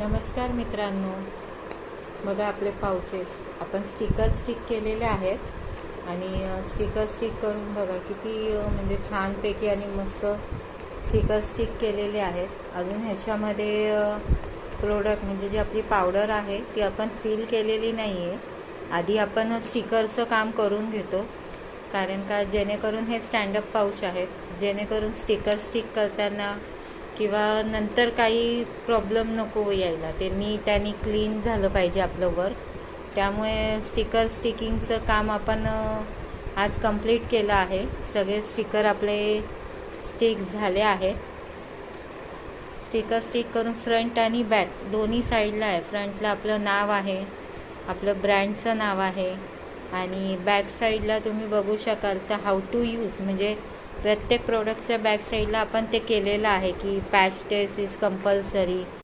नमस्कार मित्रांनो, बघा आपले पाउचेस आपण स्टिकर स्टिक केलेले आहेत आणि स्टिकर स्टिक करून बघा किती म्हणजे छानपैकी आणि मस्त स्टिकर स्टिक केलेले आहेत। अजून ह्याच्यामध्ये प्रोडक्ट म्हणजे जी आपली पावडर आहे ती आपण फिल केलेली नाही आहे। आधी आपण स्टिकरचं काम करून घेतो, कारण का जेणेकरून हे स्टँडअप पाऊच आहेत, जेणेकरून स्टिकर स्टिक करताना किंवा नंतर काही प्रॉब्लेम नको यायला, ते नीट आणि क्लीन झालं पाहिजे आपलं वर्क। त्यामुळे स्टिकर स्टिकिंगचं काम आपण आज कंप्लीट केलं आहे। सगळे स्टिकर आपले स्टिक झाले आहेत। स्टिकर स्टिक करून फ्रंट आणि बॅक दोन्ही साईडला आहे। फ्रंटला आपलं नाव आहे, आपलं ब्रँडचं नाव आहे, आणि बॅक साईडला तुम्ही बघू शकाल तर हाऊ टू यूज म्हणजे प्रत्येक प्रोडक्टच्या बॅक साईडला आपण ते केलेलं आहे की पॅच टेस्ट इज कंपल्सरी।